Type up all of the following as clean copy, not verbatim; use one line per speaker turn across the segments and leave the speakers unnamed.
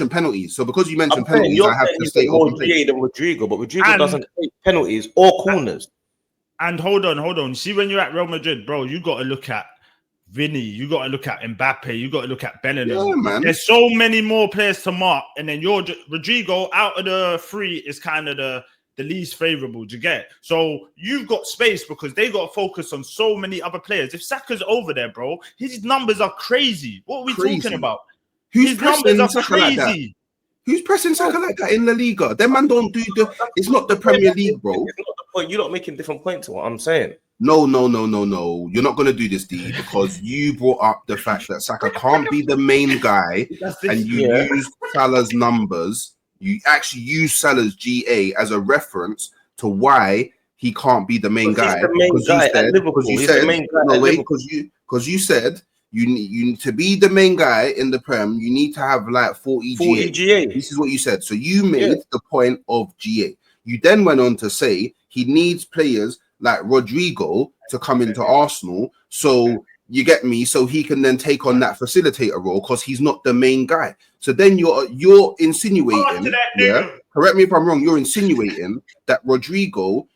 penalties. So because you mentioned
I'm saying,
penalties, I have to stay
more
open
GA than Rodrigo, but Rodrigo doesn't take penalties or corners.
And hold on. See, when you're at Real Madrid, bro, you got to look at Vinny, you got to look at Mbappe, you got to look at Bellingham.
Yeah, man.
There's so many more players to mark, and then Rodrigo out of the three is kind of the least favorable. Do you get it? So you've got space because they got to focus on so many other players. If Saka's over there, bro, his numbers are crazy. What are we talking about?
His numbers are crazy. Like who's pressing Saka like that in La Liga? Them man don't do the. It's not the Premier League, bro.
It's not the point. You're not making different points to what I'm saying.
No. You're not going to do this, D, because you brought up the fact that Saka can't be the main guy, and you used Salah's numbers. You actually use Salah's GA as a reference to why he can't be the main guy. Because you said you need to be the main guy in the Prem. You need to have like 40 GA. This is what you said. So you made the point of GA. You then went on to say he needs players like Rodrigo to come into Arsenal, so you get me, so he can then take on that facilitator role because he's not the main guy. So then you're insinuating, correct me if I'm wrong, you're insinuating that Rodrigo,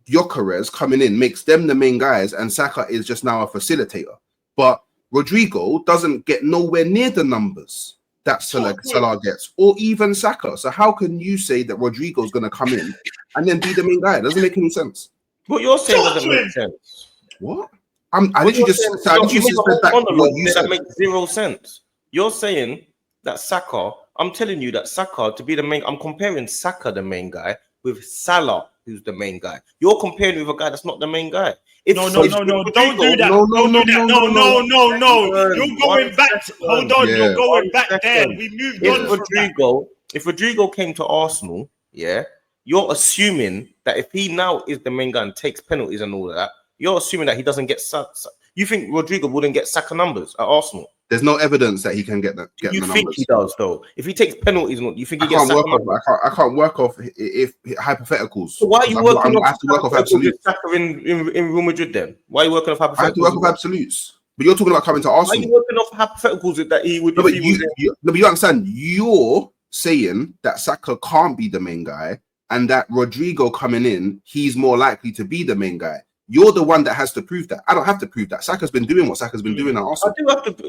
Gyökeres coming in makes them the main guys and Saka is just now a facilitator. But Rodrigo doesn't get nowhere near the numbers that Salah gets, or even Saka. So how can you say that Rodrigo's going to come in and then be the main guy? It doesn't make any sense.
What you're saying doesn't make sense.
What? I literally just said back what you said.
That makes zero sense. You're saying that Saka, I'm telling you that Saka to be the main, I'm comparing Saka, the main guy, with Salah, who's the main guy. You're comparing with a guy that's not the main guy. No, don't do that. No. You're going back. Hold on, you're going back there. We moved on. If Rodrigo came to Arsenal, you're assuming that if he now is the main guy and takes penalties and all of that, you're assuming that he doesn't get you think Rodrigo wouldn't get Saka numbers at Arsenal?
There's no evidence that he can get the
you
numbers.
Think he does though? If he takes penalties, you think he gets Saka numbers?
I can't work off if hypotheticals.
So why are you working off?
I have to work off absolutes.
Saka in Real Madrid then? Why are you working off hypotheticals?
I have to work off absolutes. But you're talking about coming to Arsenal.
Why are you working off hypotheticals that he would?
No, but you understand. You're saying that Saka can't be the main guy, and that Rodrigo coming in, he's more likely to be the main guy. You're the one that has to prove that. I don't have to prove that. Saka's been doing what Saka's been doing at Arsenal.
I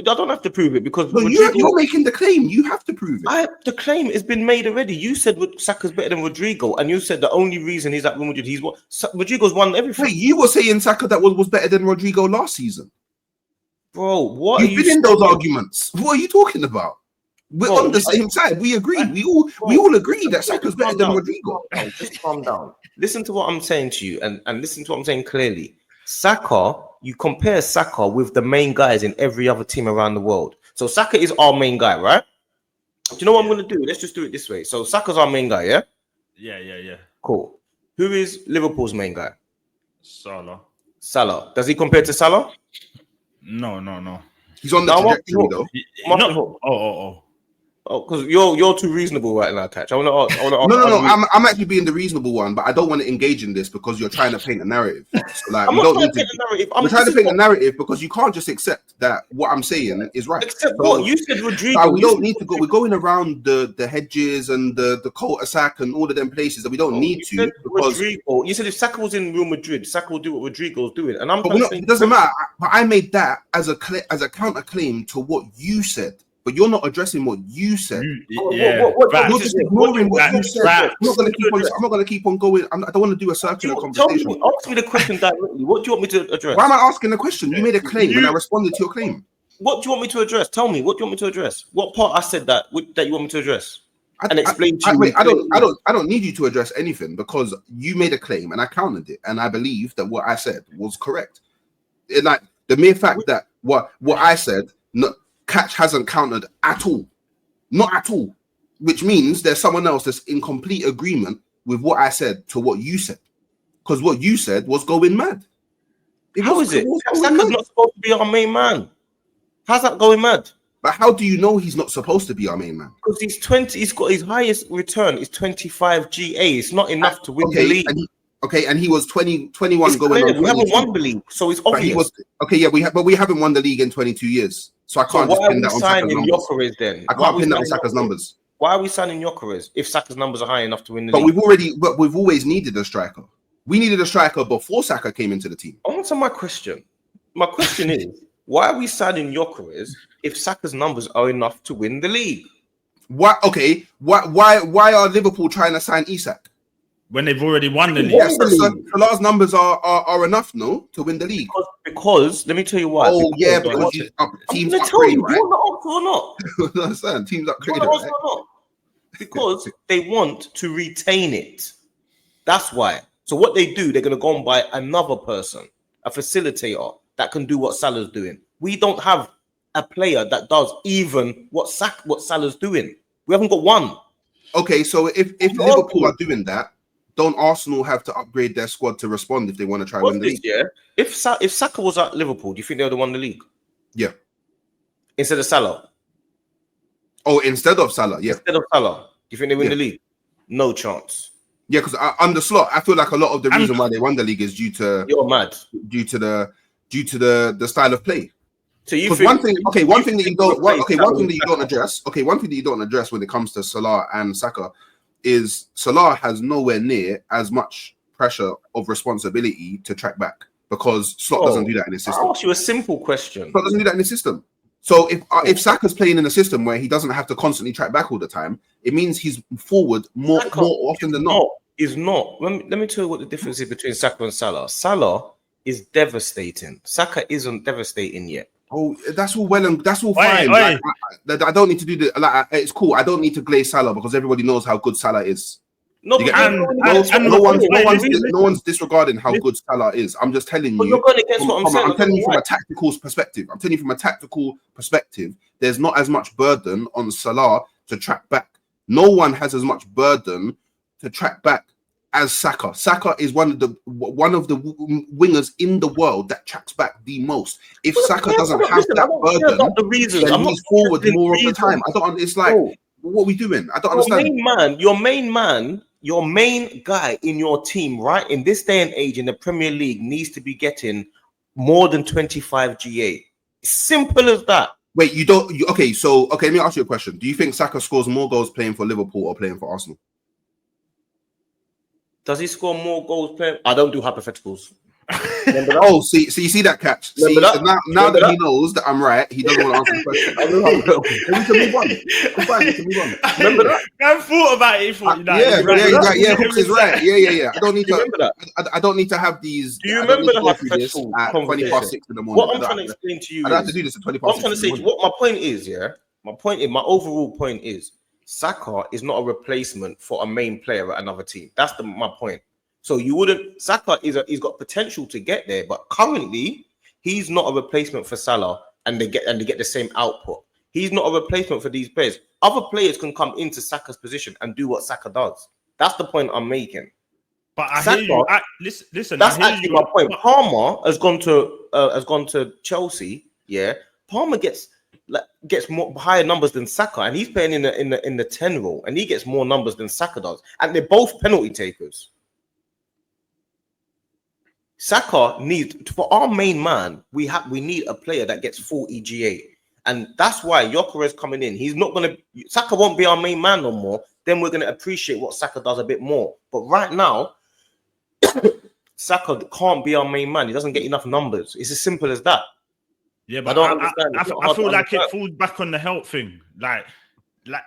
don't have to prove it because
you're making the claim. You have to prove it.
The claim has been made already. You said Saka's better than Rodrigo, and you said the only reason he's at Real Madrid, Rodrigo's won everything.
Wait, you were saying Saka that was better than Rodrigo last season,
bro. What
you've been in those arguments? What are you talking about? We're on the same side. We agree. We all agree that Saka's better than Rodrigo.
Just calm down. Listen to what I'm saying to you, and listen to what I'm saying clearly. Saka, you compare Saka with the main guys in every other team around the world. So Saka is our main guy, right? Do you know what I'm going to do? Let's just do it this way. So Saka's our main guy, yeah?
Yeah.
Cool. Who is Liverpool's main guy?
Salah.
Does he compare to Salah?
No.
He's on the trajectory, though.
Oh, because you're too reasonable right now, Catch. I want to ask.
No. I'm actually being the reasonable one, but I don't want to engage in this because you're trying to paint a narrative. So, like,
I'm not trying to paint a narrative.
I'm trying to paint a narrative because you can't just accept that what I'm saying is right.
Except what you said, Rodrigo.
We don't need to go. We're going around the hedges and the cul-de-sac and all of them places that we don't need to. Because
Rodrigo, you said if Saka was in Real Madrid, Saka will do what Rodrigo's doing, and
it doesn't matter. But I made that as a counter claim to what you said. But you're not addressing what you said. You're just ignoring what you said. I'm not going to keep on going. I don't want to do a circular conversation.
Ask me the question directly. What do you want me to address?
Why am I asking the question? You made a claim and I responded to your claim.
What do you want me to address? Tell me. What do you want me to address? What part I said that you want me to address? And explain to you.
I don't need you to address anything because you made a claim and I countered it, and I believe that what I said was correct. Like the mere fact that what I said, Catch hasn't countered at all, not at all, which means there's someone else that's in complete agreement with what I said to what you said, because what you said was going mad.
How is it? Saka's not supposed to be our main man. How's that going mad?
But how do you know he's not supposed to be our main man?
Because he's 20. He's got his highest return is 25 GA. It's not enough to win the league.
And he was 21 going on.
We haven't won the league, so it's obvious.
But we haven't won the league in 22 years. So I can't just pin that on Saka's numbers. I can't pin that on Saka's numbers.
Why are we signing Gyökeres if Saka's numbers are high enough to win the
league? We've always needed a striker. We needed a striker before Saka came into the team.
Answer my question. My question is, why are we signing Gyökeres if Saka's numbers are enough to win the league?
Why? Okay. Why are Liverpool trying to sign Isak
when they've already won the league?
Yes, Salah's numbers are enough, no, to win the league.
Because let me tell you why.
Oh yeah, because teams upgrade, right?
Do you want to answer or not?
Understand? Teams upgrade,
right? Because they want to retain it. That's why. So what they do, they're going to go and buy another person, a facilitator that can do what Salah's doing. We don't have a player that does even what Salah's doing. We haven't got one.
Okay, so if Liverpool are doing that, don't Arsenal have to upgrade their squad to respond if they want to try win the league?
Yeah. If Saka was at Liverpool, do you think they would have won the league?
Yeah.
Instead of Salah.
Oh, instead of Salah, yeah.
Instead of Salah, do you think they win the league? No chance.
Yeah, because under Slot, I feel like a lot of the reason why they won the league is due to due to the style of play.
So you
think, one thing that you don't address when it comes to Salah and Saka is Salah has nowhere near as much pressure of responsibility to track back because Slot doesn't do that in his system.
I'll ask you a simple question.
Slot doesn't do that in his system. So if Saka's playing in a system where he doesn't have to constantly track back all the time, it means he's forward more often than not.
Is not. Let me tell you what the difference is between Saka and Salah. Salah is devastating. Saka isn't devastating yet.
Oh, that's all well and that's all fine. Like, I don't need to do the like. It's cool. I don't need to glaze Salah because everybody knows how good Salah is. No one's disregarding how good Salah is. I'm just telling you.
You're going to guess what I'm saying.
I'm telling you from a tactical perspective. There's not as much burden on Salah to track back. No one has as much burden to track back as Saka. Saka is one of the wingers in the world that tracks back the most. If Saka doesn't have that burden, then he's forward more of the time. I don't. It's like, what are we doing? I don't understand.
Your main guy in your team, right, in this day and age in the Premier League, needs to be getting more than 25 GA. Simple as that.
Wait, you don't? Okay, let me ask you a question. Do you think Saka scores more goals playing for Liverpool or playing for Arsenal?
Does he score more goals playing? I don't do hypotheticals.
Oh, so you see that catch? See, now that he knows that I'm right, he doesn't want to answer the question. We can move on. We can move on.
Remember that?
I thought about it.
Hooks is right. Yeah. I don't need to. I don't need to have these.
Do you remember the hypothetical
at 20:06 in the morning?
What I'm trying to explain to you,
I don't have to do this at 20:06.
What I'm trying to say, what my point is, my overall point is, Saka is not a replacement for a main player at another team. That's my point. So you wouldn't. Saka he's got potential to get there, but currently he's not a replacement for Salah, and they get the same output. He's not a replacement for these players. Other players can come into Saka's position and do what Saka does. That's the point I'm making.
But I hear you. Listen.
That's actually my point. Palmer has gone to Chelsea. Yeah, Palmer gets more higher numbers than Saka, and he's playing in the 10 role, and he gets more numbers than Saka does, and they're both penalty takers. Saka needs, for our main man, we need a player that gets 40 GA, and that's why Gyökeres coming in. He's not gonna. Saka won't be our main man no more. Then we're gonna appreciate what Saka does a bit more. But right now, Saka can't be our main man. He doesn't get enough numbers. It's as simple as that.
Yeah, but I feel like it falls back on the health thing. Like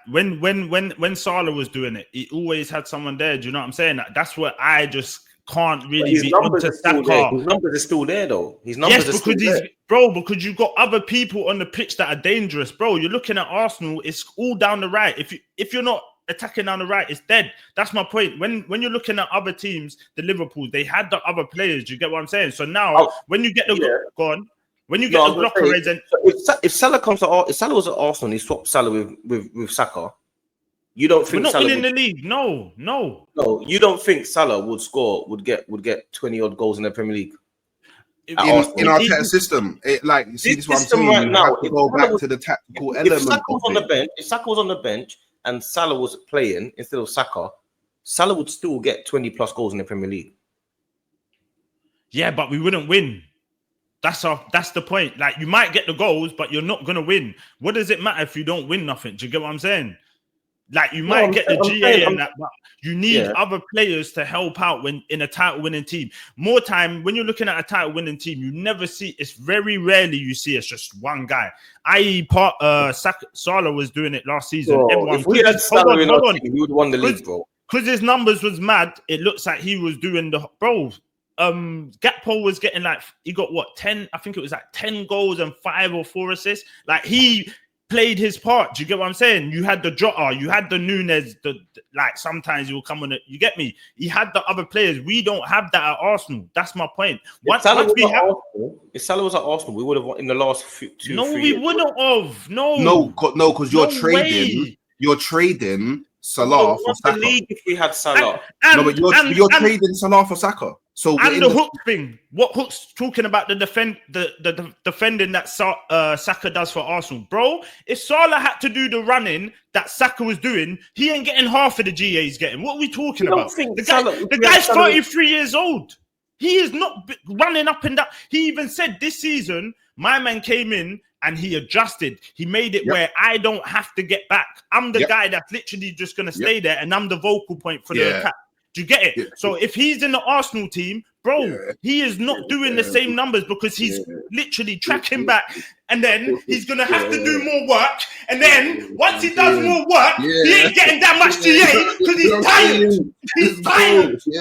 when Salah was doing it, he always had someone there. Do you know what I'm saying? That's what I just can't really be onto Saka.
His numbers are still there, though. His numbers are still there.
Because you've got other people on the pitch that are dangerous, bro. You're looking at Arsenal, it's all down the right. If you're not attacking down the right, it's dead. That's my point. When you're looking at other teams, the Liverpool, they had the other players. You get what I'm saying? So now, when you get the when you get the blocker raised,
if Salah if Salah was at Arsenal and he swapped Salah with Saka, you don't think
we're not
Salah
winning the league? No.
You don't think Salah would get 20 odd goals in the Premier League?
In our system, this is what I'm saying. Right now, have to go back to the tactical element.
If Saka was on the bench and Salah was playing instead of Saka, Salah would still get 20 plus goals in the Premier League.
Yeah, but we wouldn't win. That's the point. Like, you might get the goals, but you're not gonna win. What does it matter if you don't win nothing? Do you get what I'm saying? Like you might get the GA and that, but you need other players to help out when in a title-winning team. More time when you're looking at a title-winning team, you never see. It's very rarely you see it's just one guy. I.e., Salah was doing it last season.
Bro,
everyone,
if we had Salah in our team, he would have won the league, bro.
Because his numbers was mad. It looks like he was doing the bro. Gakpo was getting like he got what 10? I think it was like 10 goals and 5 or 4 assists. Like he played his part. Do you get what I'm saying? You had the Jota, you had the Nunes, like sometimes he will come on it. You get me? He had the other players. We don't have that at Arsenal. That's my point.
If Salah was at Arsenal, we would have won in the last 2-3
No, we wouldn't have. No,
because you're trading. You're trading Salah for Saka.
The league if we had Salah.
But you're trading Salah for Saka. So
and the hook thing. What Hook's talking about the defending that Saka does for Arsenal, bro? If Salah had to do the running that Saka was doing, he ain't getting half of the GA he's getting. What are we talking about? The guy's 33 years old. He is not running up and down. He even said this season, my man came in and he adjusted. He made it where I don't have to get back. I'm the guy that's literally just going to stay there, and I'm the vocal point for the attack. Do you get it? So if he's in the Arsenal team, bro, he is not doing the same numbers because he's literally tracking back, and then he's going to have to do more work. And then once he does more work, he ain't getting that much GA because he's tired. He's tired.